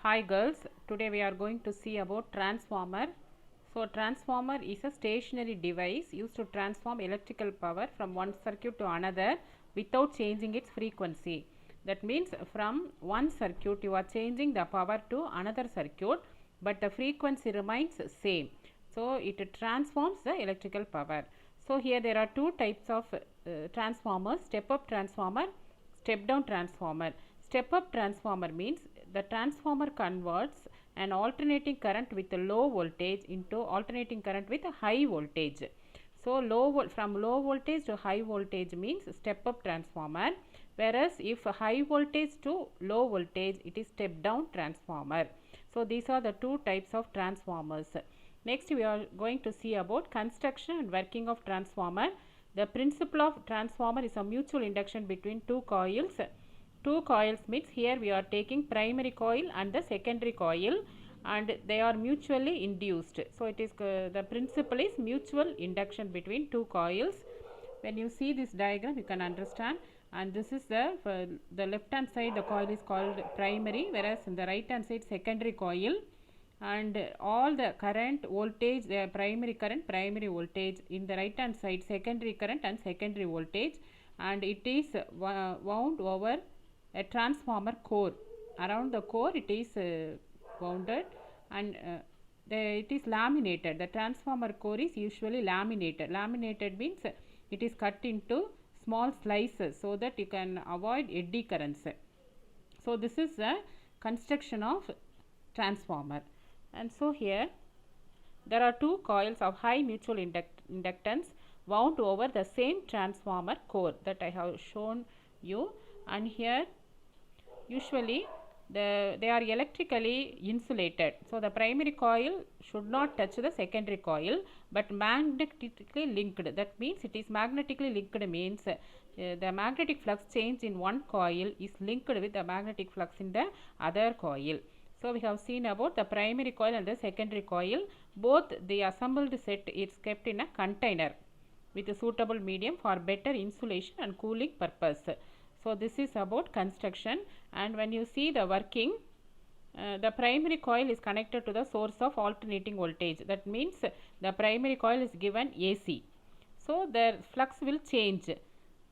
Hi girls, today we are going to see about transformer. So transformer is a stationary device used to transform electrical power from one circuit to another without changing its frequency. That means from one circuit you are changing the power to another circuit, but the frequency remains same. So it transforms the electrical power. So here there are two types of transformers: step up transformer, step down transformer. Step up transformer means the transformer converts an alternating current with a low voltage into alternating current with a high voltage. So from low voltage to high voltage means step up transformer, whereas if high voltage to low voltage it is step down transformer. So these are the two types of transformers. Next we are going to see about construction and working of transformer. The principle of transformer is a mutual induction between two coils. Two coils means here we are taking primary coil and the secondary coil, and they are mutually induced. So it is the principle is mutual induction between two coils. When you see this diagram you can understand, and this is the left hand side the coil is called primary, whereas in the right hand side secondary coil, and all the current voltage, the primary current, primary voltage, in the right hand side secondary current and secondary voltage, and it is wound over a transformer core. Around the core it is wounded, and it is laminated. The transformer core is usually laminated. Laminated means it is cut into small slices so that you can avoid eddy currents. So this is the construction of transformer. And so here there are two coils of high mutual inductance wound over the same transformer core that I have shown you. And here usually they are electrically insulated. So the primary coil should not touch the secondary coil, but magnetically linked. That means it is magnetically linked means the magnetic flux change in one coil is linked with the magnetic flux in the other coil. So we have seen about the primary coil and the secondary coil. Both the assembled set is kept in a container with a suitable medium for better insulation and cooling purpose. So this is about construction. And when you see the working, the primary coil is connected to the source of alternating voltage. That means the primary coil is given AC. So the flux will change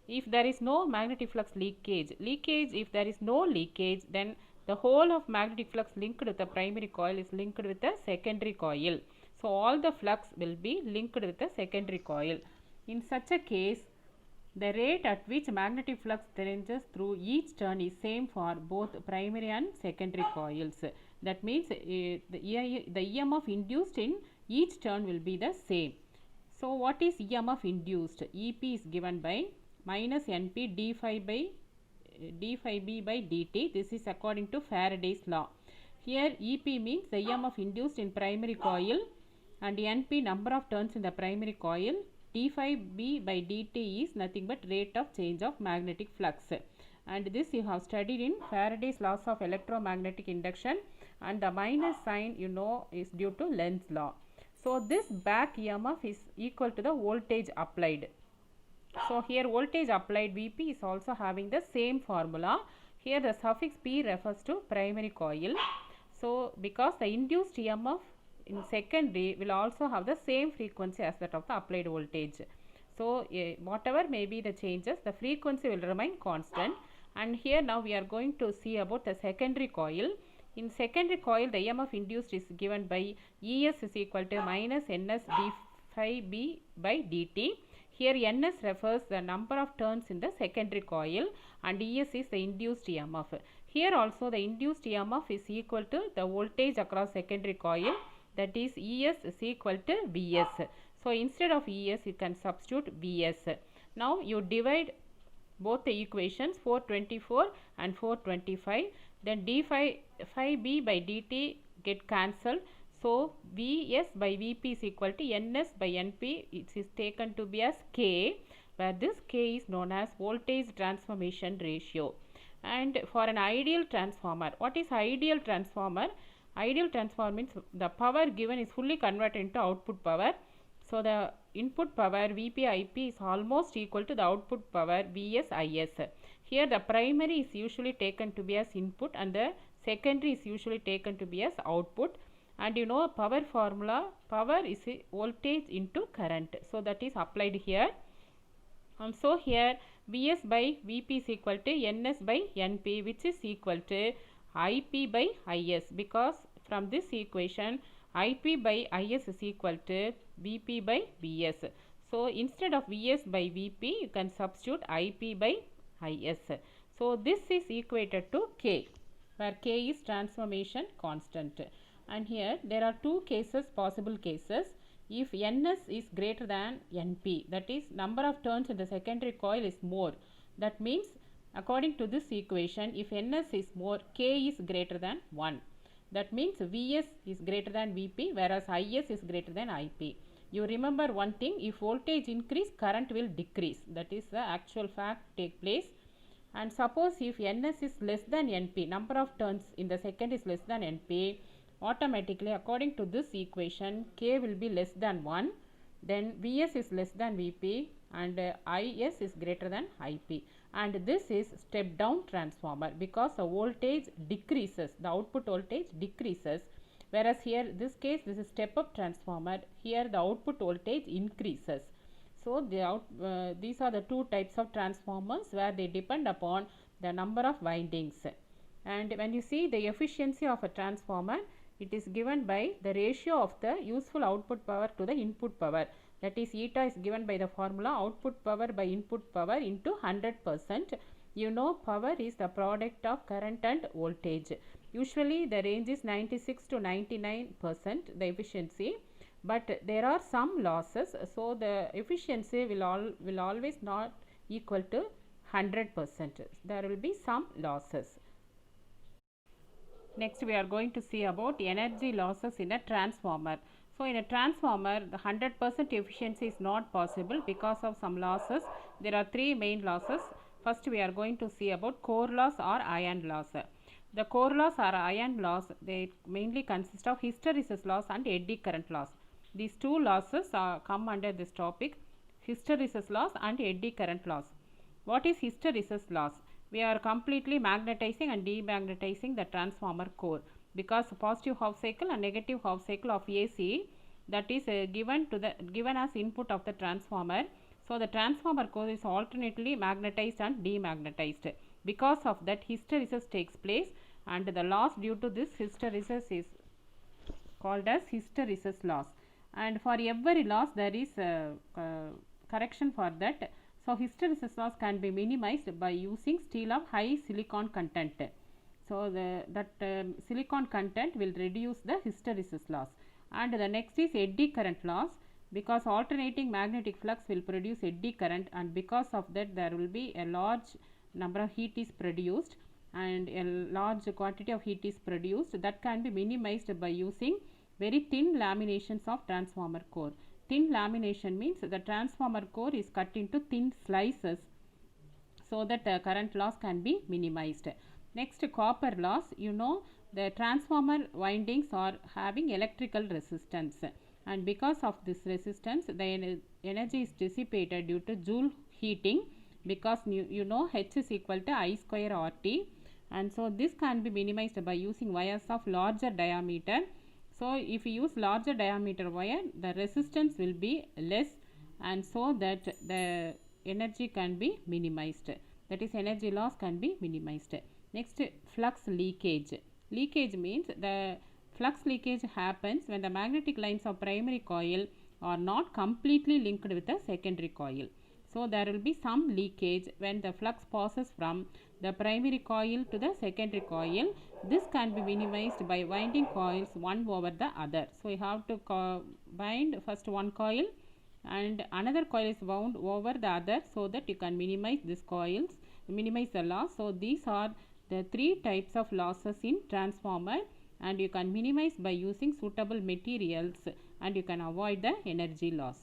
if there is no magnetic flux leakage. If there is no leakage, then the whole of magnetic flux linked with the primary coil is linked with the secondary coil. So all the flux will be linked with the secondary coil. In such a case, the rate at which magnetic flux changes through each turn is same for both primary and secondary coils. That means the EMF induced in each turn will be the same. So what is EMF induced? EP is given by minus NP d phi b by dt. This is according to Faraday's law. Here EP means the EMF induced in primary coil, and NP number of turns in the primary coil. d phi b by dt is nothing but rate of change of magnetic flux, and this you have studied in Faraday's laws of electromagnetic induction, and the minus sign you know is due to Lenz's law. So this back EMF is equal to the voltage applied. So here voltage applied Vp is also having the same formula. Here the suffix P refers to primary coil. So because the induced EMF in secondary will also have the same frequency as that of the applied voltage. So whatever may be the changes, the frequency will remain constant. And here now we are going to see about the secondary coil. In secondary coil, the EMF induced is given by ES is equal to minus NS d phi b by dt. Here NS refers the number of turns in the secondary coil, and ES is the induced EMF. Here also the induced EMF is equal to the voltage across secondary coil, that is ES is equal to Vs. So instead of ES you can substitute Vs. Now you divide both the equations 424 and 425, then d phi b by dt get cancelled. So Vs by Vp is equal to Ns by Np. It is taken to be as K, where this K is known as voltage transformation ratio. And for an ideal transformer, what is ideal transformer? Ideal transformer means the power given is fully converted into output power. So the input power Vp Ip is almost equal to the output power Vs Is. Here the primary is usually taken to be as input and the secondary is usually taken to be as output. And you know power formula, power is a voltage into current, so that is applied here. So here Vs by Vp is equal to Ns by Np, which is equal to Ip by Is, because from this equation Ip by Is is equal to Vp by Vs. So instead of Vs by Vp, you can substitute Ip by Is. So this is equated to K, where K is transformation constant. And here there are two cases, possible cases. If Ns is greater than Np, that is number of turns in the secondary coil is more, that means according to this equation, if Ns is more, K is greater than 1. That means Vs is greater than Vp, whereas Is is greater than Ip. You remember one thing, if voltage increase, current will decrease. That is the actual fact take place. And suppose if Ns is less than Np, number of turns in the second is less than Np, automatically according to this equation K will be less than 1, then Vs is less than Vp and Is is greater than Ip, and this is step down transformer because the voltage decreases, the output voltage decreases, whereas here this case this is step up transformer, here the output voltage increases. So these are the two types of transformers where they depend upon the number of windings. And when you see the efficiency of a transformer, it is given by the ratio of the useful output power to the input power, that is eta is given by the formula output power by input power into 100%. You know power is the product of current and voltage. Usually the range is 96 to 99% the efficiency, but there are some losses, so the efficiency will always not equal to 100%. There will be some losses. Next we are going to see about energy losses in a transformer. So in a transformer the 100% efficiency is not possible because of some losses. There are three main losses. First we are going to see about core loss or iron loss. The core loss or iron loss, they mainly consist of hysteresis loss and eddy current loss. These two losses come under this topic, hysteresis loss and eddy current loss. What is hysteresis loss? We are completely magnetizing and demagnetizing the transformer core, because positive half cycle and negative half cycle of AC, that is given as input of the transformer. So the transformer core is alternately magnetized and demagnetized. Because of that hysteresis takes place, and the loss due to this hysteresis is called as hysteresis loss. And for every loss there is a correction for that. So hysteresis loss can be minimized by using steel of high silicon content. So silicon content will reduce the hysteresis loss. And the next is eddy current loss, because alternating magnetic flux will produce eddy current, and because of that there will be a large number of heat is produced, and a large quantity of heat is produced, that can be minimized by using very thin laminations of transformer core. Thin lamination means the transformer core is cut into thin slices, so that current loss can be minimized. Next, copper loss. You know the transformer windings are having electrical resistance, and because of this resistance the energy is dissipated due to Joule heating, because you know H is equal to I square RT, and so this can be minimized by using wires of larger diameter. So if you use larger diameter wire, the resistance will be less, and so that the energy can be minimized, that is energy loss can be minimized. Next, flux leakage. Leakage means the flux leakage happens when the magnetic lines of primary coil are not completely linked with the secondary coil. So there will be some leakage when the flux passes from the primary coil to the secondary coil. This can be minimized by winding coils one over the other. So you have to bind first one coil and another coil is wound over the other, so that you can minimize these coils, minimize the loss. So these are the three types of losses in transformer, and you can minimize by using suitable materials, and you can avoid the energy loss.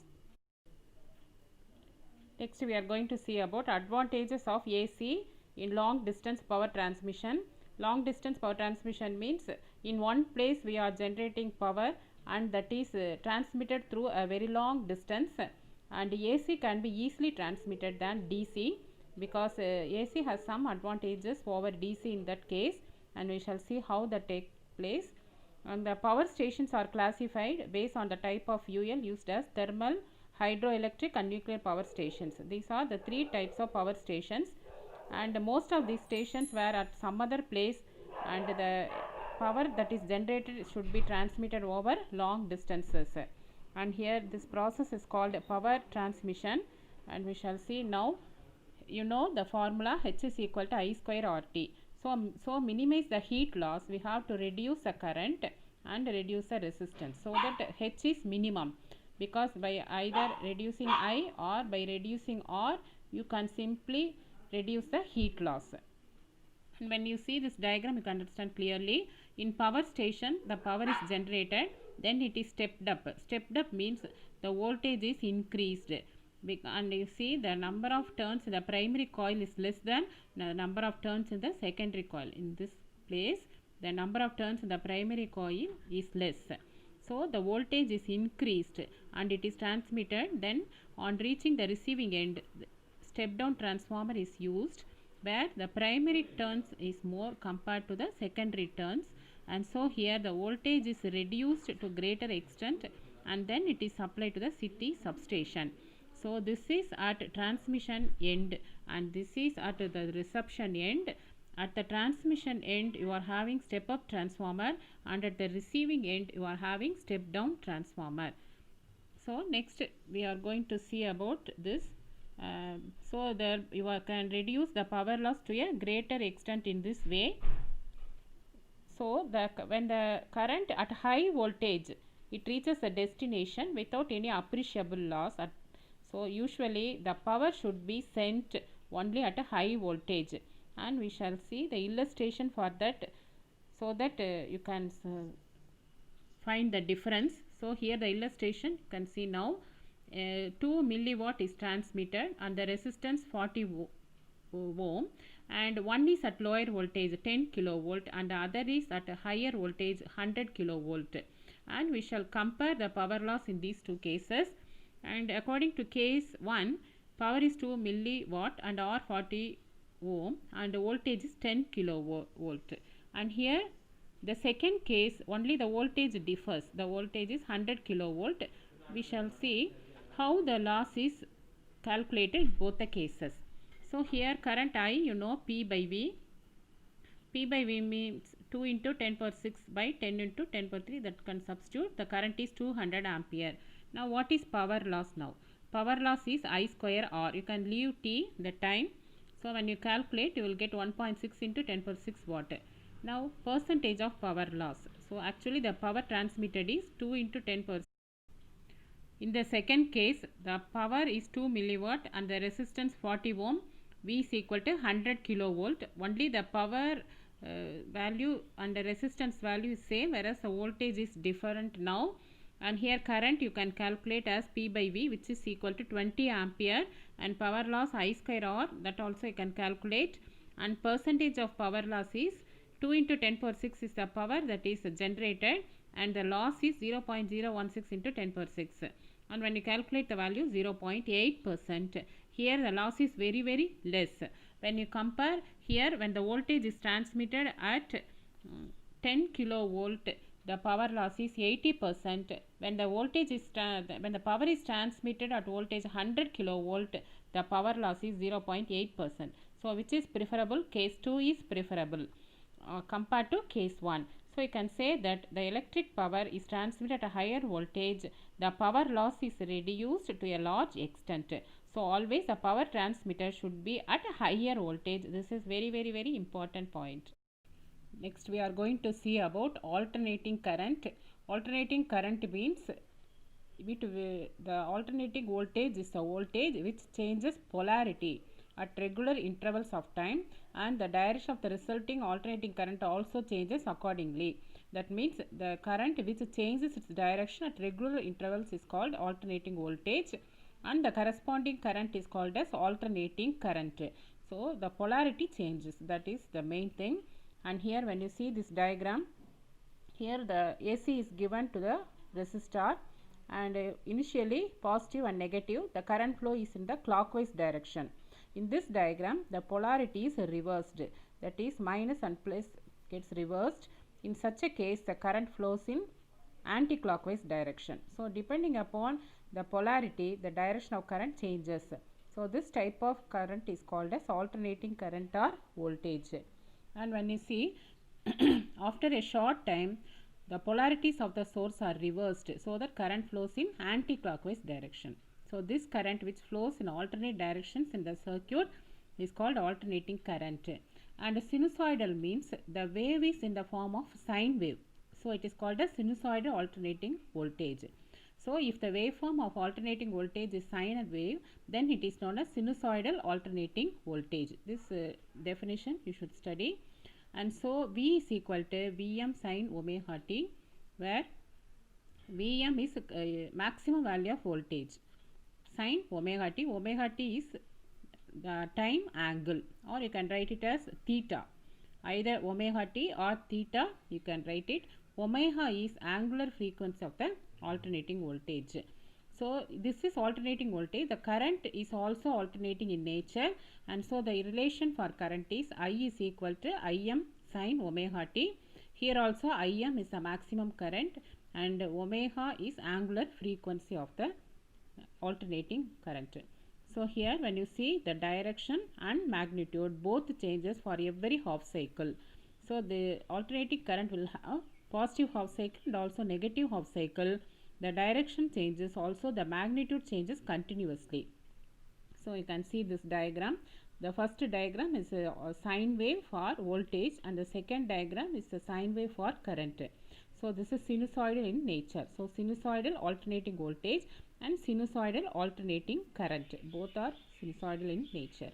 Next we are going to see about advantages of AC in long distance power transmission. Long distance power transmission means in one place we are generating power, and that is transmitted through a very long distance, and AC can be easily transmitted than DC, because AC has some advantages over DC in that case. and we shall see how that take place. And the power stations are classified based on the type of fuel used as thermal, hydroelectric and nuclear power stations. These are the three types of power stations, and most of these stations were at some other place, and the power that is generated should be transmitted over long distances. And here this process is called power transmission, and we shall see now. You know the formula, H is equal to I square RT. So minimize the heat loss, we have to reduce the current and reduce the resistance, so that H is minimum, because by either reducing I or by reducing R, you can simply reduce the heat loss. And when you see this diagram, you can understand clearly. In power station, the power is generated, then it is stepped up. Stepped up means the voltage is increased, and you see the number of turns in the primary coil is less than the number of turns in the secondary coil. In this place, the number of turns in the primary coil is less, so the voltage is increased and it is transmitted. Then on reaching the receiving end, step down transformer is used, where the primary turns is more compared to the secondary turns, and so here the voltage is reduced to greater extent, and then it is supplied to the city substation. So this is at transmission end, and this is at the reception end. At the transmission end, you are having step up transformer, and at the receiving end, you are having step down transformer. So next we are going to see about this. So there you can reduce the power loss to a greater extent in this way. So when the current at high voltage, it reaches a destination without any appreciable loss. So usually the power should be sent only at a high voltage, and we shall see the illustration for that, so that you can find the difference. So here the illustration you can see now. 2 milliwatt is transmitted and the resistance 40 ohm, and one is at lower voltage 10 kilovolt and the other is at a higher voltage 100 kilovolt, and we shall compare the power loss in these two cases. And according to case 1, power is 2 milliwatt and R 40 ohm and the voltage is 10 kilovolt, and here the second case only the voltage differs, the voltage is 100 kilovolt. We shall see how the loss is calculated in both the cases. So here current I, you know, P by V. P by V means 2 into 10 power 6 by 10 into 10 power 3, that can substitute. The current is 200 ampere. Now what is power loss now? Power loss is I square R. You can leave T, the time. So when you calculate, you will get 1.6 into 10 power 6 watt. Now percentage of power loss. So actually the power transmitted is 2 into 10 power 6. In the second case, the power is 2 milliwatt and the resistance 40 ohm. V is equal to 100 kilovolt. Only the power value and the resistance value is same, whereas the voltage is different now. And here current you can calculate as P by V, which is equal to 20 ampere, and power loss I square R, that also you can calculate. And percentage of power loss is 2 into 10 power 6 is the power that is generated, and the loss is 0.016 into 10 power 6, and when you calculate the value 0.8%. Here the loss is very very less. When you compare here, when the voltage is transmitted at 10 kilovolt, the power loss is 80%. When the voltage is when the power is transmitted at voltage 100 kilovolt, the power loss is 0.8%. So which is preferable? Case 2 is preferable compared to case 1. So you can say that the electric power is transmitted at a higher voltage, the power loss is reduced to a large extent. So always the power transmitter should be at a higher voltage. This is very very important point. Next we are going to see about alternating current. Alternating current means the alternating voltage is a voltage which changes polarity at regular intervals of time, and the direction of the resulting alternating current also changes accordingly. That means the current which changes its direction at regular intervals is called alternating voltage, and the corresponding current is called as alternating current. So the polarity changes, that is the main thing. And here when you see this diagram, here the AC is given to the resistor, and initially positive and negative, the current flow is in the clockwise direction. In this diagram, the polarity is reversed, that is minus and plus gets reversed. In such a case, the current flows in anti-clockwise direction. So depending upon the polarity, the direction of current changes. So this type of current is called as alternating current or voltage. And when you see after a short time, the polarities of the source are reversed, so that current flows in anti-clockwise direction. So this current which flows in alternate directions in the circuit is called alternating current. And sinusoidal means the wave is in the form of sine wave. So it is called a sinusoidal alternating voltage. So if the waveform of alternating voltage is sine wave, then it is known as sinusoidal alternating voltage. This definition you should study. And so V is equal to Vm sin omega t, where Vm is maximum value of voltage. Sin omega t is the time angle, or you can write it as theta. Either omega t or theta, you can write it. Omega is angular frequency of the alternating voltage. So this is alternating voltage. The current is also alternating in nature, and so the relation for current is I is equal to Im sin omega t. Here also Im is the maximum current and omega is angular frequency of the alternating current. So here when you see the direction and magnitude both changes for every half cycle. So the alternating current will have positive half cycle and also negative half cycle. The direction changes, also the magnitude changes continuously. So you can see this diagram. The first diagram is a sine wave for voltage, and the second diagram is a sine wave for current. So this is sinusoidal in nature. So sinusoidal alternating voltage and sinusoidal alternating current, both are sinusoidal in nature.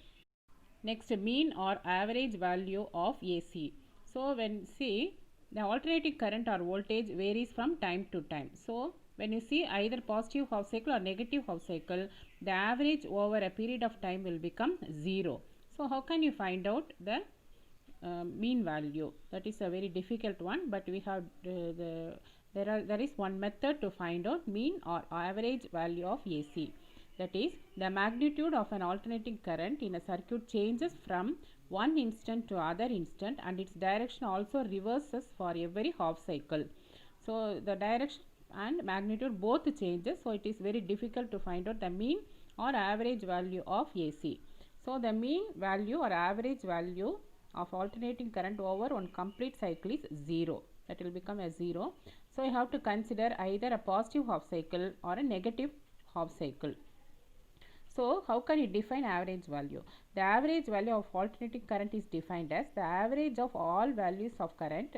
Next, mean or average value of AC. So when see the alternating current or voltage varies from time to time. So when you see either positive half cycle or negative half cycle, the average over a period of time will become 0. So how can you find out the mean value? That is a very difficult one, but we have there is one method to find out mean or average value of AC. That is, the magnitude of an alternating current in a circuit changes from one instant to other instant, and its direction also reverses for every half cycle. So the direction and magnitude both changes, so it is very difficult to find out the mean or average value of AC. So the mean value or average value of alternating current over one complete cycle is 0. That will become a 0. So you have to consider either a positive half cycle or a negative half cycle. So how can you define average value? The average value of alternating current is defined as the average of all values of current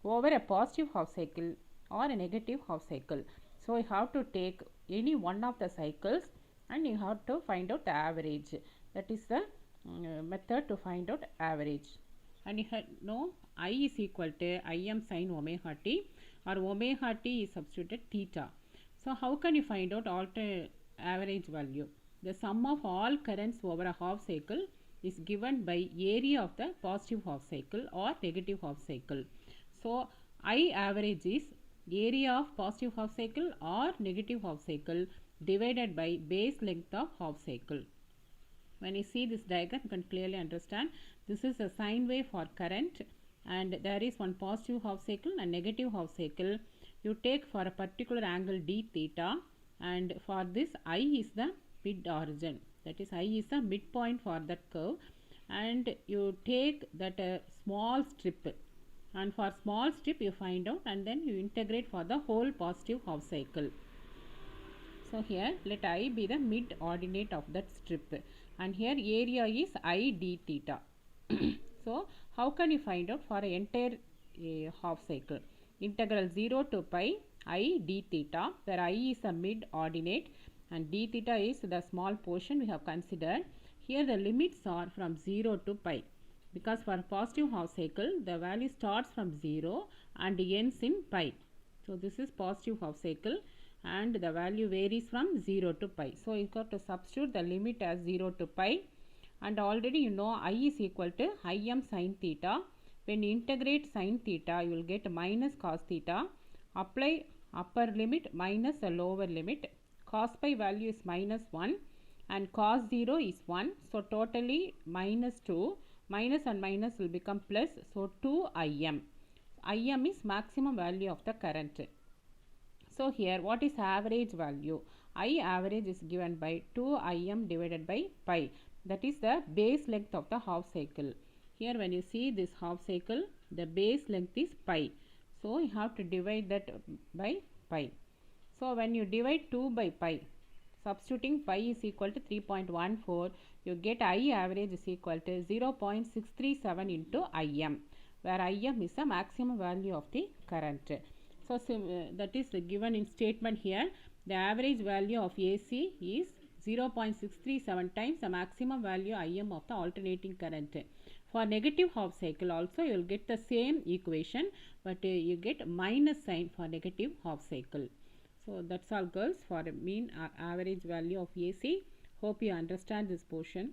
over a positive half cycle or a negative half cycle. So you have to take any one of the cycles and you have to find out the average. That is the method to find out average. And you know I is equal to Im sin omega t, or omega t is substituted theta. So how can you find out average value? The sum of all currents over a half cycle is given by area of the positive half cycle or negative half cycle. So I average is area of positive half cycle or negative half cycle divided by base length of half cycle. When you see this diagram, you can clearly understand this is a sine wave for current, and there is one positive half cycle and negative half cycle. You take for a particular angle d theta, and for this I is the mid origin, that is I is the midpoint for that curve, and you take that small strip, and for small strip you find out and then you integrate for the whole positive half cycle. So here let I be the mid ordinate of that strip, and here area is I d theta. So how can you find out for an entire half cycle? Integral 0 to pi I d theta, where I is a mid ordinate and d theta is the small portion we have considered. Here the limits are from 0 to pi, because for positive half cycle the value starts from 0 and ends in pi. So this is positive half cycle and the value varies from 0 to pi. So you got to substitute the limit as 0 to pi, and already you know I is equal to Im sin theta. When you integrate sin theta, you will get minus cos theta. Apply upper limit minus the lower limit. Cos pi value is minus 1 and cos 0 is 1. So totally minus 2. minus and minus will become plus, so 2 Im. Im is maximum value of the current. So here what is average value? I average is given by 2 Im divided by pi, that is the base length of the half cycle. Here when you see this half cycle, the base length is pi, so you have to divide that by pi. So when you divide 2 by pi, substituting pi is equal to 3.14, you get I average is equal to 0.637 into Im, where Im is the maximum value of the current. So that is given in statement here. The average value of AC is 0.637 times the maximum value Im of the alternating current. For negative half cycle also you will get the same equation, but you get minus sign for negative half cycle. So that's all girls for mean average value of AC. Hope you understand this portion.